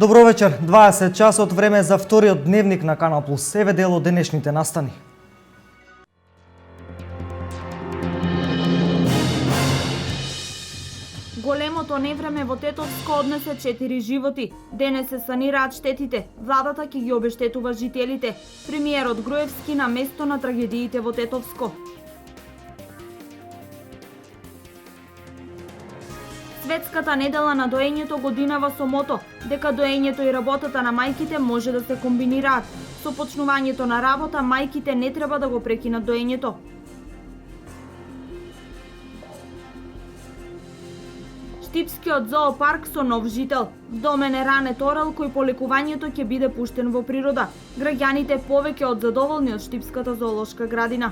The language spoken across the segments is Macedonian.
Добро вечер, 20 часот време за вториот дневник на Канал Плюс. Еве дел од денешните настани. Големото невреме во Тетовско однесе 4 животи. Денес се санираат штетите. Владата ќе ги обештетува жителите. Премиерот Груевски на место на трагедиите во Тетовско. Светската недела на доењето годинава со мото, дека доењето и работата на мајките може да се комбинираат. Со почнувањето на работа, мајките не треба да го прекинат доењето. Штипскиот зоопарк со нов жител. Вдомен е ранет орел кој по лекувањето ќе биде пуштен во природа. Граѓаните повеќе од задоволни од Штипската зоолошка градина.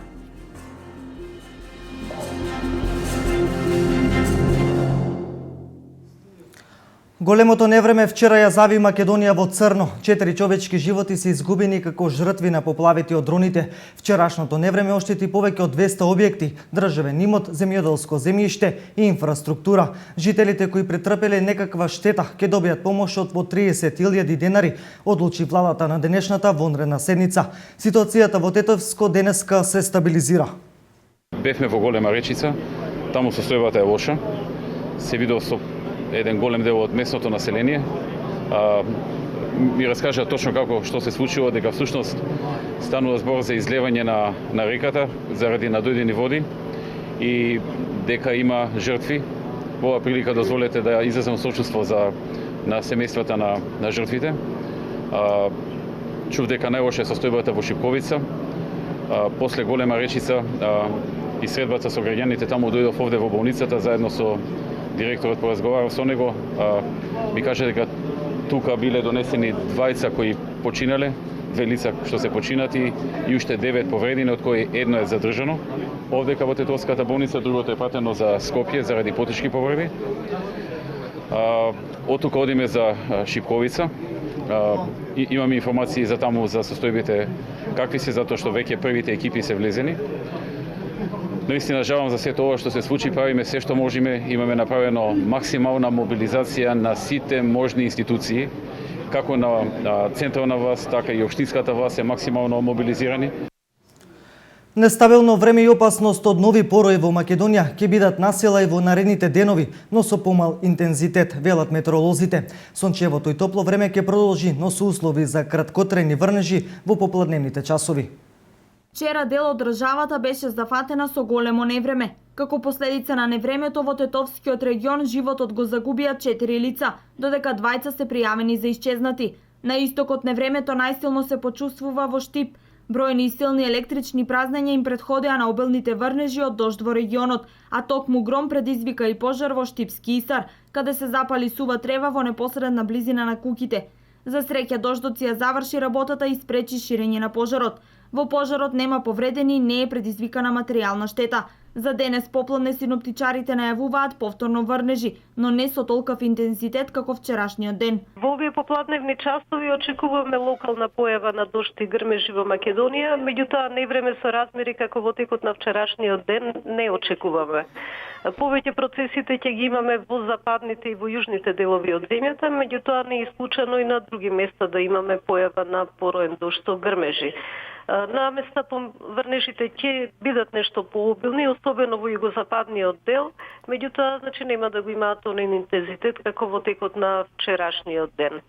Големото невреме вчера ја зави Македонија во црно. 4 човечки животи се изгубени како жртви на поплавите од дроните. Вчерашното невреме оштети повеќе од 200 објекти, државен имот, земјоделско земјиште и инфраструктура. Жителите кои претрпеле некаква штета ќе добијат помош од по 30.000 денари, одлучи владата на денешната вонредна седница. Ситуацијата во Тетовско денеска се стабилизира. Бевме во Голема Речица, таму состојбата е лоша. Се видов со еден голем дел од местното население. Ми раскажа точно како што се случило, дека всушност станува збор за излевање на реката заради надојдени води и дека има жртви. Во оваа прилика дозволете да изразам сочувство на семејствата на жртвите. Чув дека најлоша е состојбата во Шипковица. После Голема Речица и средбата со граѓаните таму дојдов овде во болницата заедно со директорот поразговарав со него, ми кажа дека тука биле донесени двајца кои починале, 2 лица што се починати и уште 9 повредени, од кои едно е задржано. Овдека во Тетовската болница, другото е пратено за Скопје заради потешки повреди. Од тука одиме за Шипковица. Имаме информации за таму за состојбите какви се, затоа што веќе првите екипи се влезени. Наистина жалам за сето ова што се случи, правиме се што можеме, имаме направено максимална мобилизација на сите можни институции, како на централна власт, така и општинската власт е максимално мобилизирани. Нестабилно време и опасност од нови порои во Македонија ќе бидат насила и во наредните денови, но со помал интензитет, велат метеоролозите. Сончевото и топло време ќе продолжи, но со услови за краткотрајни врнежи во попладневните часови. Вчера дел од државата беше зафатена со големо невреме. Како последица на невремето во Тетовскиот регион животот го загубија 4 лица, додека двајца се пријавени за исчезнати. На истокот невремето најсилно се почувствува во Штип. Бројни и силни електрични празнења им претходеа на обилните врнежи од дожд во регионот, а токму гром предизвика и пожар во Штипски Исар, каде се запали сува трева во непосредна близина на куќите. За среќа дождот си ја заврши работата и спречи ширење на пожарот. Во пожарот нема повредени и не е предизвикана материјална штета. За денес попладне синоптичарите најавуваат повторно врнежи, но не со толков интензитет како вчерашниот ден. Во овие попладневни часови очекуваме локална појава на дожд и грмежи во Македонија, меѓутоа невреме со размери како во текот на вчерашниот ден не очекуваме. Повеќе процесите ќе ги имаме во западните и во јужните делови од земјата, меѓутоа не е исклучено и на други места да имаме појава на пороен дожд со грмежи. На места врнежите ќе бидат нешто пообилни, особено во југозападниот дел, меѓутоа нема да го имаат оној интензитет како во текот на вчерашниот ден.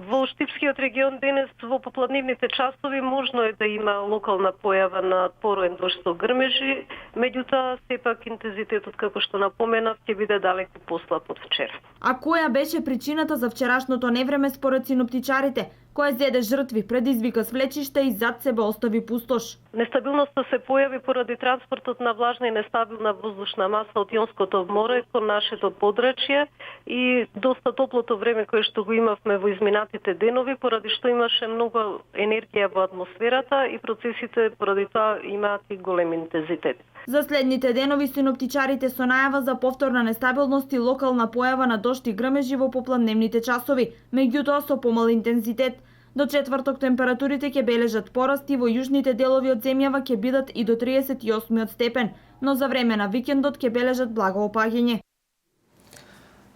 Во Штипскиот регион денес во попладневните часови можно е да има локална појава на пороен дожд со грмежи, меѓутоа сепак интензитетот, како што напоменав, ќе биде далеку послаб од вчера. А која беше причината за вчерашното невреме според синоптичарите? Кој зеде жртви, предизвика свлечиште и зад себе остави пустош? Нестабилноста се појави поради транспортот на влажна и нестабилна воздушна маса од Јонското море кон нашето подрачје и доста топлото време кое што го имавме во изминатите денови, поради што имаше многу енергија во атмосферата и процесите поради тоа имаат и голем интензитет. За следните денови синоптичарите со најава за повторна нестабилност и локална појава на дожд и грмежи во попладневните часови, меѓутоа со помал интензитет. До четврток температурите ќе бележат порасти, во јужните делови од земјава ќе бидат и до 38 степен, но за време на викендот ќе бележат благо опаѓање.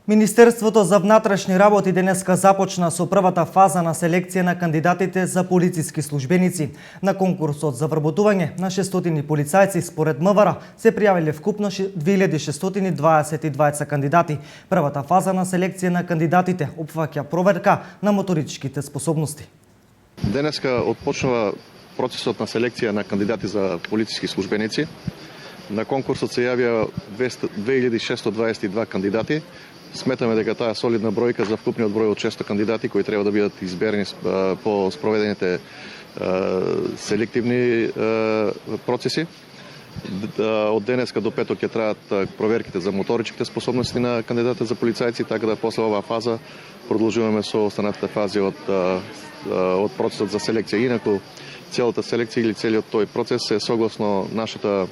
Министерството за внатрешни работи денеска започна со првата фаза на селекција на кандидатите за полициски службеници. На конкурсот за вработување на 600 полицајци според МВР се пријавиле вкупно 2622 кандидати. Првата фаза на селекција на кандидатите опфаќа проверка на моторичките способности. Денеска отпочнува процесот на селекција на кандидати за полициски службеници. На конкурсот се јавија 2622 кандидати. Сметаме дека таа е солидна бројка за вкупниот број од 600 кандидати кои треба да бидат изберени по спроведените селективни процеси. Од денеска до петок ќе траат проверките за моторичките способности на кандидатите за полицајци, така да после оваа фаза продолжуваме со останатите фази од процесот за селекција. Инаку целата селекција или целиот тој процес е согласно нашата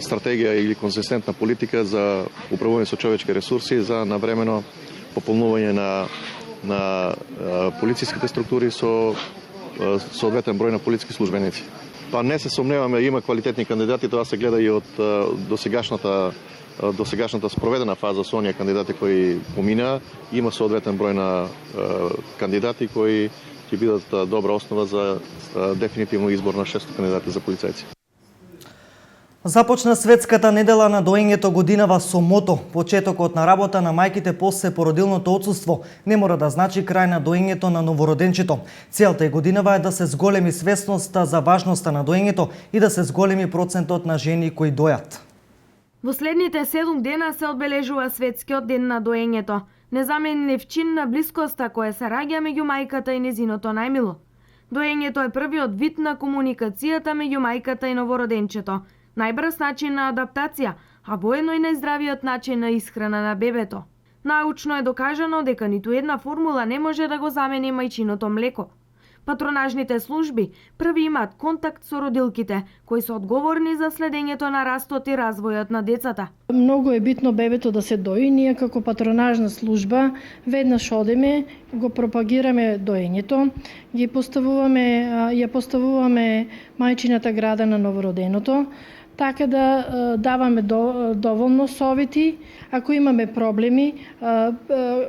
стратегија или конзистентна политика за управување со човечки ресурси, за навремено пополнување на полициските структури со соодветен број на полициски службеници. Па не се сомневаме, има квалитетни кандидати, тоа се гледа и од досегашната спроведена фаза со оние кандидати кои поминаа. Има соодветен број на кандидати кои ќе бидат добра основа за дефинитивно избор на 600 кандидати за полицајци. Започна светската недела на доењето годинава со мото. Почетокот на работа на мајките после породилното отсуство не мора да значи крај на доењето на новороденчето. Целта е годинава е да се зголеми свесноста за важноста на доењето и да се зголеми процентот на жени кои дојат. Во следните 7 дена се одбележува светскиот ден на доењето, незаменлив чин на блискоста која се раѓа меѓу мајката и незиното најмило. Доењето е првиот вид на комуникацијата меѓу мајката и новороденчето, најбрз начин на адаптација, а воедно и најздравиот начин на исхрана на бебето. Научно е докажано дека ниту една формула не може да го замени мајчиното млеко. Патронажните служби први имаат контакт со родилките, кои се одговорни за следењето на растот и развојот на децата. Многу е битно бебето да се дои. Ние како патронажна служба веднаш одеме, го пропагираме доењето, ја поставуваме мајчината града на новороденото, така да даваме доволно совети. Ако имаме проблеми,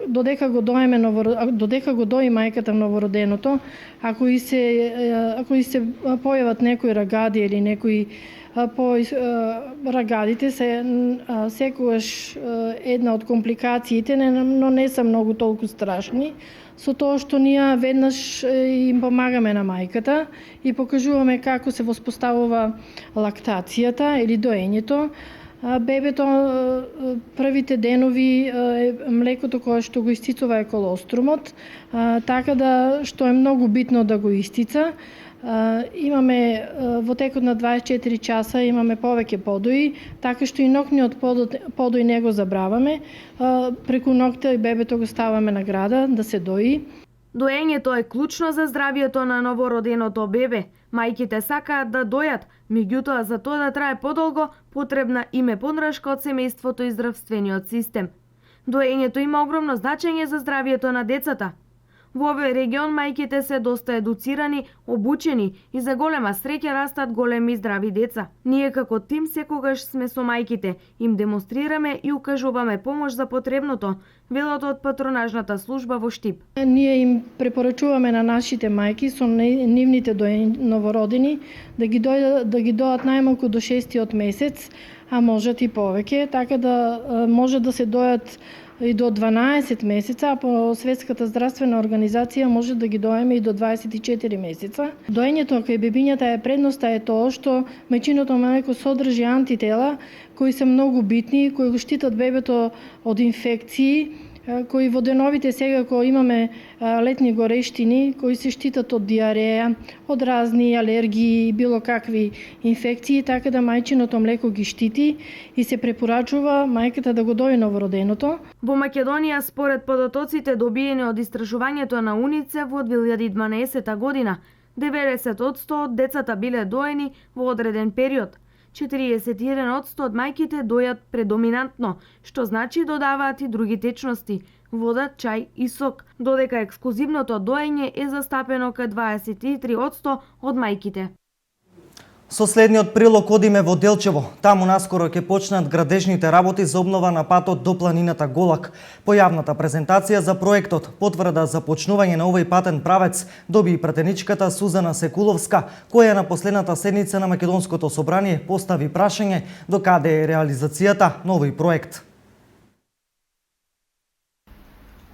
додека го дои мајката новороденото, ако и се појават некои рагади или некои рагадите се секогаш една од компликациите, но не се многу толку страшни, со тоа што ние веднаш им помагаме на мајката и покажуваме како се воспоставува лактацијата или доењето. Бебето првите денови млекото кое што го истицува е колострумот, така да што е многу битно да го истица. Имаме во текот на 24 часа имаме повеќе подои, така што и ноќниот подој не го забраваме. Преку ноќта и бебето го ставаме на града да се дои. Доењето е клучно за здравието на новороденото бебе. Мајките сакаат да дојат, меѓутоа за тоа да трае подолго потребна им е поддршка од семејството и здравствениот систем. Доењето има огромно значење за здравието на децата. Во овој регион мајките се доста едуцирани, обучени и за голема среќа растат големи здрави деца. Ние како тим секогаш сме со мајките, им демонстрираме и укажуваме помош за потребното, велат од патронажната служба во Штип. Ние им препорачуваме на нашите мајки со нивните новородени да ги дојат најмалку до 6-тиот месец, а можат и повеќе, така да може да се дојат и до 12 месеца, а по Светската здравствена организација може да ги доеме и до 24 месеца. Доењето кај бебињата е предноста е тоа што мајчиното млеко содржи антитела кои се многу битни, кои го штитат бебето од инфекции, кои во деновите сега кога имаме летни горештини, кои се штитат од диареја, од разни алергии и било какви инфекции, така да мајчиното млеко ги штити и се препорачува мајката да го дои новороденото. Во Македонија, според податоците добиени од истражувањето на УНИЦЕФ во 2012 година, 90% од децата биле доени во одреден период. 41% од мајките дојат предоминантно, што значи додаваат и други течности, вода, чај и сок, додека ексклузивното доење е застапено кај 23% од мајките. Со следниот прилог одиме во Делчево. Таму наскоро ќе почнат градежните работи за обнова на патот до планината Голак. По јавната презентација за проектот, потврда за почнување на овој патен правец доби и пратеничката Сузана Секуловска, која на последната седница на Македонското собрание постави прашање до каде е реализацијата на овој проект.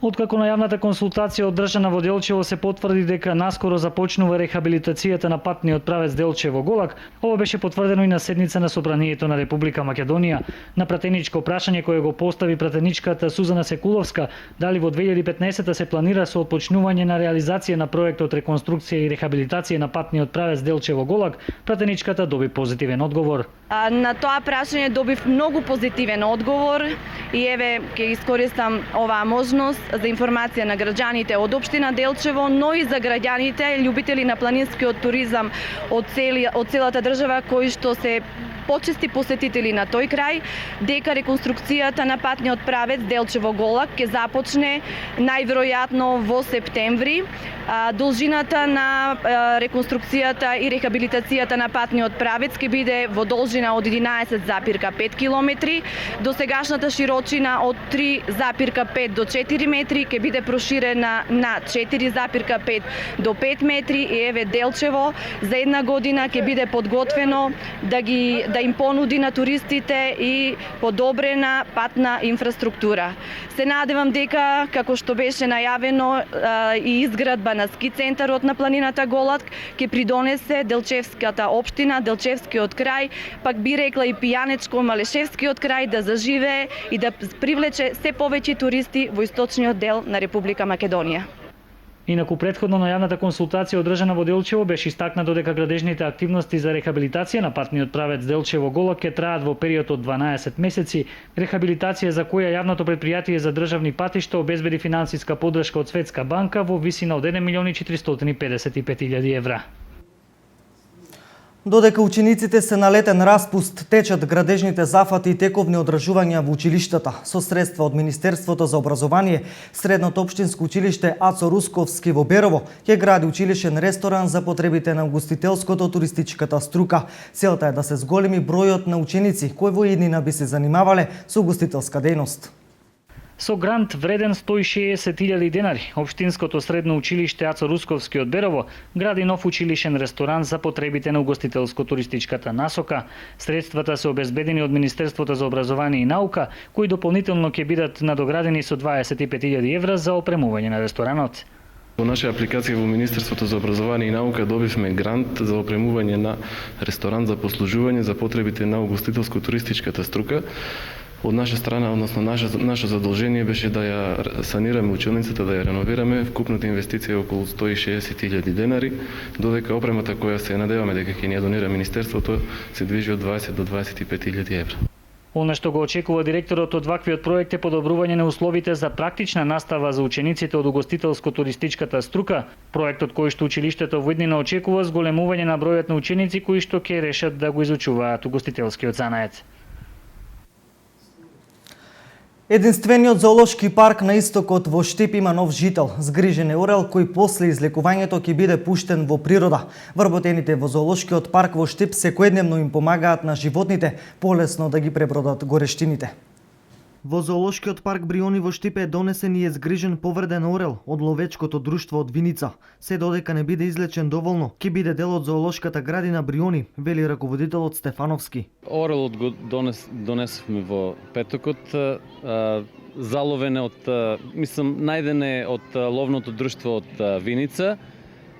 Откако на јавната консултација одржана во Делчево се потврди дека наскоро започнува рехабилитацијата на патниот правец Делчево-Голак, ова беше потврдено и на седница на Собранието на Република Македонија. На пратеничко прашање кое го постави пратеничката Сузана Секуловска, дали во 2015 се планира со отпочнување на реализација на проектот реконструкција и рехабилитација на патниот правец Делчево-Голак, пратеничката доби позитивен одговор. На тоа прашање добив многу позитивен одговор и еве ќе искористам оваа можност за информација на граѓаните од општина Делчево, но и за граѓаните љубители на планинскиот туризам од целата држава кои што се почести посетители на тој крај, дека реконструкцијата на патниот правец Делчево-Голак ќе започне најверојатно во септември. Должината на реконструкцијата и рехабилитацијата на патниот правец ќе биде во должина од 11,5 километри, досегашната широчина од 3,5 до 4 метри ќе биде проширена на 4,5 до 5 метри и еве Делчево за една година ќе биде подготвено да им понуди на туристите и подобрена патна инфраструктура. Се надевам дека, како што беше најавено, и изградба на ски центарот на планината Голак ќе придонесе Делчевската општина, Делчевскиот крај, пак би рекла и Пијанечко-Малешевскиот крај да заживее и да привлече се повеќе туристи во источниот дел на Република Македонија. Инаку претходно на јавната консултација одржана во Делчево беше истакнато дека градежните активности за рехабилитација на патниот правец Делчево-Голак ќе траат во период од 12 месеци, рехабилитација за која јавното претпријатие за државни патишта обезбеди финансиска поддршка од Светска банка во висина од 1.455.000 евра. Додека учениците се на летен распуст, течат градежните зафати и тековни одржувања во училиштата. Со средства од Министерството за образование, Средното општинско училиште Ацо Русковски во Берово ќе гради училишен ресторан за потребите на угостителското туристичката струка. Целта е да се зголеми бројот на ученици кои во иднина би се занимавале со угостителска дејност. Со грант вреден 160.000 денари, Општинското средно училиште Ацо Русковски од Берово гради нов училишен ресторан за потребите на угостителско-туристичката насока. Средствата се обезбедени од Министерството за образование и наука, кои дополнително ќе бидат надоградени со 25.000 евра за опремување на ресторанот. Во наша апликација во Министерството за образование и наука добивме грант за опремување на ресторан за послужување за потребите на угостителско-туристичката струка. Од наша страна, односно наше задолжение беше да ја санираме училницата, да ја реновираме. Вкупната инвестиција е околу 160.000 денари, додека опремата која се надеваме дека ќе ни ја донира Министерството се движи од 20 до 25.000 евра. Она што го очекува директорот од ваквиот проект е подобрување на условите за практична настава за учениците од угостителско-туристичката струка. Проектот кој што училиштето во иднина очекува зголемување на бројот на ученици кои што ќе решат да го изучуваат угостителскиот занает. Единствениот зоолошки парк на истокот во Штип има нов жител, згрижен е орел кој после излекувањето ќе биде пуштен во природа. Вработените во зоолошкиот парк во Штип секојдневно им помагаат на животните полесно да ги пребродат горештините. Во зоолошкиот парк Бриони во Штип е донесен и е згрижен повреден орел од ловечкото друштво од Виница. Се додека не биде излечен доволно, ќе биде дел од зоолошката градина Бриони, вели раководителот Стефановски. Орелот го донесовме во петокот, заловен од, најден е од ловното друштво од Виница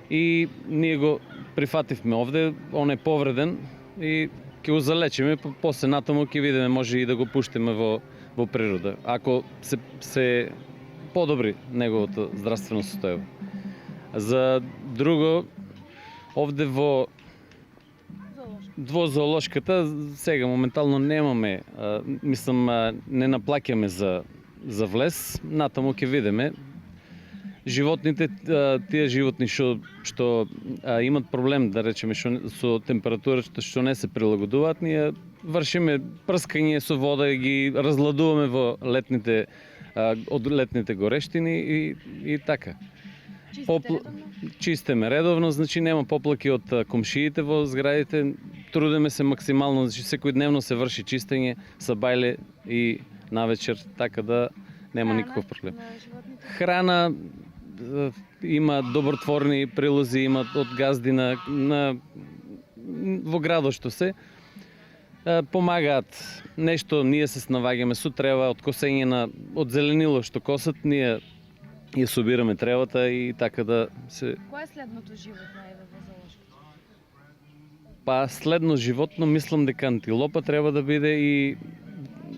и ние го прифативме овде, он е повреден и ќе го залечиме, после натаму ќе видиме може и да го пуштиме во природа, ако се подобри неговото здравствено состојба. За друго, овде во зоолошката сега моментално немаме, не наплаќаме за влез, натаму ќе видиме. Животните, тие животни што имат проблем, да речеме, со температурата, што не се прилагодуваат, ние вршиме прскање со вода и ги разладуваме во од летните горештини и така. Чистиме редовно, значи нема поплаки од комшиите во зградите. трудиме се максимално, значи секојдневно се врши чистење со бајле и навечер, така да нема никаков проблем. Храна има добротворни прилози, има од газди во градот што се помагаат. Нешто ние се снаоѓаме со трева од косење од зеленило што косат, ние ја собираме тревата и така да се. Кој е следното животно во зоолошкото? Па следно животно мислам дека антилопа треба да биде и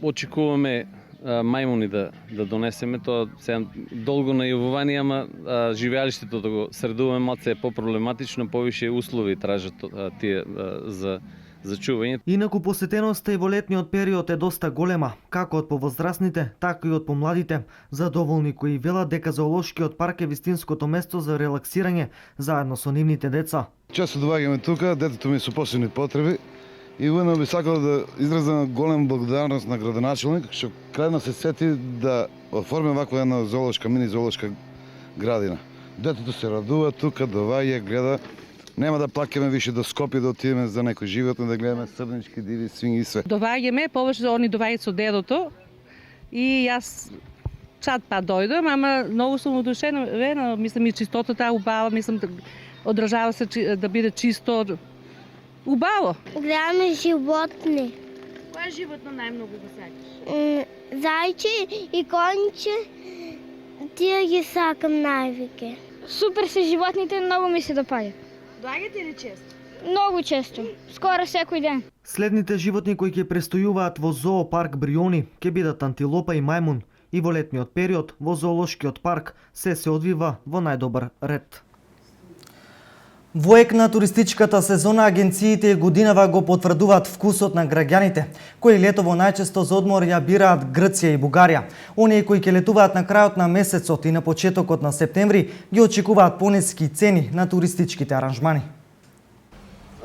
очекуваме мајмуни да донесеме. Тоа се долго најавување, ама живеалиштето да го средуваме малце е попроблематично, повише услови тражат тие за чување. Инаку посетеноста и во летниот период е доста голема, како од повозрастните, така и од помладите, задоволни кои велат дека зоолошкиот парк е вистинското место за релаксирање заедно со нивните деца. Често доаѓаме тука, детето ми со посебни потреби и уедно би сакал да изразам голем благодарност на градоначелник што крадна се сети да оформи ваква една мини зоолошка градина. Детето се радува тука, доаѓа, гледа. Нема да плакаме више до Скопје да отидеме за некој животно да гледаме срднички, диви свињи и све. Доаѓаме, повеќе они доаѓаат со дедото и јас чат па дојдам, ама многу сум удушена, мислам и чистотата убава, мислам одржава се да биде чисто. Убаво. Гледаме животни. Кое животно најмногу го сакаш? Зајче и конче, тие ги сакам највеќе. Супер се животните, многу ми се допаѓа. Доаѓате ли често? Многу често, скоро секој ден. Следните животни кои ќе престојуваат во зоопарк Бриони ќе бидат антилопа и мајмун и во летниот период во зоолошкиот парк се одвива во најдобар ред. Во ек на туристичката сезона агенциите годинава го потврдуваат вкусот на граѓаните, кои летово најчесто за одмор ја бираат Грција и Бугарија. Оние кои ќе летуваат на крајот на месецот и на почетокот на септември ги очекуваат пониски цени на туристичките аранжмани.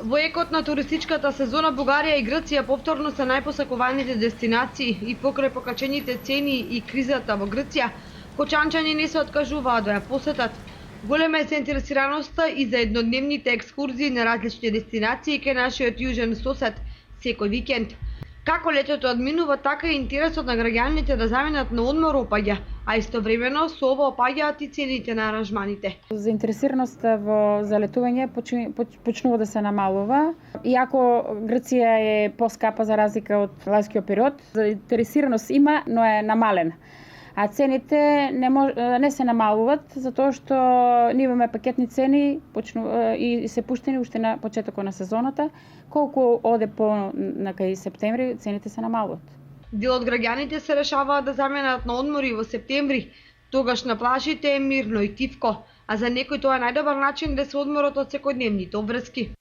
Во екот на туристичката сезона Бугарија и Грција повторно се најпосакуваните дестинации и покрај покачените цени и кризата во Грција, кочанчани не се откажуваат да ја посетат. Голема е заинтересираноста и за еднодневните екскурзии на различни дестинации кај нашиот јужен сосед секој викенд. Како летото одминува, така и интересот на граѓаните да заминат на одмор опаѓа, а истовремено со ова опаѓаат и цените на аранжманите. Заинтересираноста за летување почнува да се намалува. Иако Грција е поскапа за разлика од летниот период, заинтересираност има, но е намалена. А цените не се намалуваат, затоа што ние имаме пакетни цени и се пуштени уште на почетокот на сезоната. Колку оде по кај септември, цените се намалуваат. Дел од граѓаните се решаваат да заминат на одмори во септември. Тогаш на плажите е мирно и тивко, а за некој тоа е најдобар начин да се одморат од секојдневните обврски.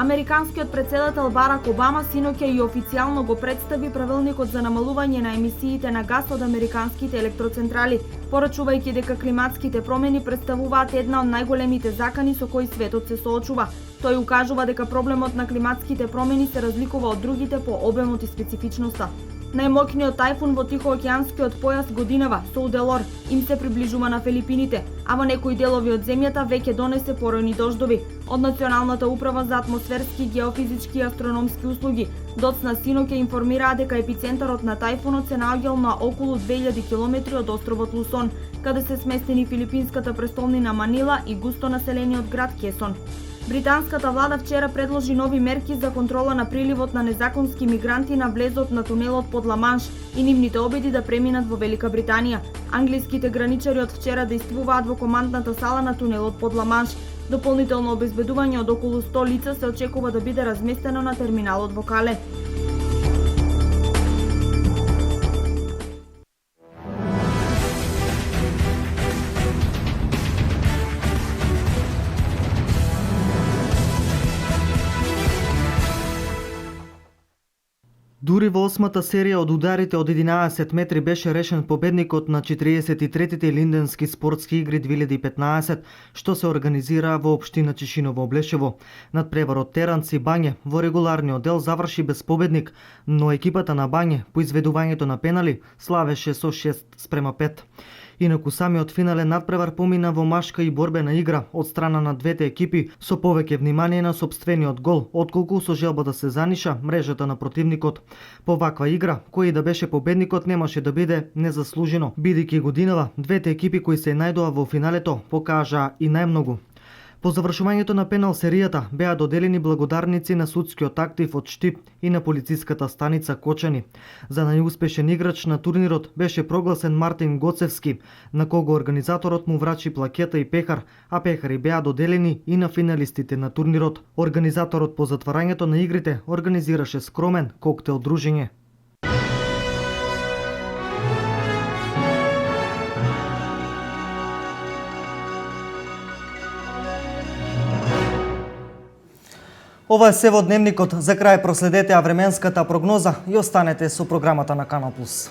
Американскиот председател Барак Обама синоќа и официјално го представи правилникот за намалување на емисиите на гас од американските електроцентрали, порачувајќи дека климатските промени представуваат една од најголемите закани со кои светот се соочува. Тој укажува дека проблемот на климатските промени се разликува од другите по обемот и специфичноста. Најмоќниот тајфун во Тихоокеанскиот појас годинава, Соуделор, им се приближува на Филипините, а во некои делови од земјата веќе донесе поројни дождови. Од Националната управа за атмосферски, геофизички и астрономски услуги доцна синоќа информираа дека епицентарот на тајфунот се наоѓал на околу 2000 км од островот Лусон, каде се сместени филипинската престолнина Манила и густо населениот град Кесон. Британската влада вчера предложи нови мерки за контрола на приливот на незаконски мигранти на влезот на тунелот под Ла-Манш и нивните обиди да преминат во Велика Британија. Англиските граничари од вчера действуваат во командната сала на тунелот под Ла-Манш. Дополнително обезбедување од околу 100 лица се очекува да биде разместено на терминалот во Кале. Дури во 8-та серија од ударите од 11 метри беше решен победникот на 43-тите Линденски спортски игри 2015, што се организира во општина Чишиново Облешево. Надпреварот Теранци Бање во регуларниот дел заврши без победник, но екипата на Бање по изведувањето на пенали славеше со 6:5. Инаку самиот финален надпревар помина во машка и борбена игра од страна на двете екипи со повеќе внимание на сопствениот гол, отколку со желба да се заниша мрежата на противникот. По ваква игра, кој да беше победникот немаше да биде незаслужено, бидејќи годинава двете екипи кои се најдоа во финалето покажаа и најмногу. По завршувањето на пенал серијата беа доделени благодарници на судскиот актив од Штип и на полициската станица Кочани. За најуспешен играч на турнирот беше прогласен Мартин Гоцевски, на кого организаторот му врачи плакета и пехар, а пехари беа доделени и на финалистите на турнирот. Организаторот по затварањето на игрите организираше скромен коктел дружење. Ова е се во дневникот. За крај проследете ја временската прогноза и останете со програмата на Канал Плюс.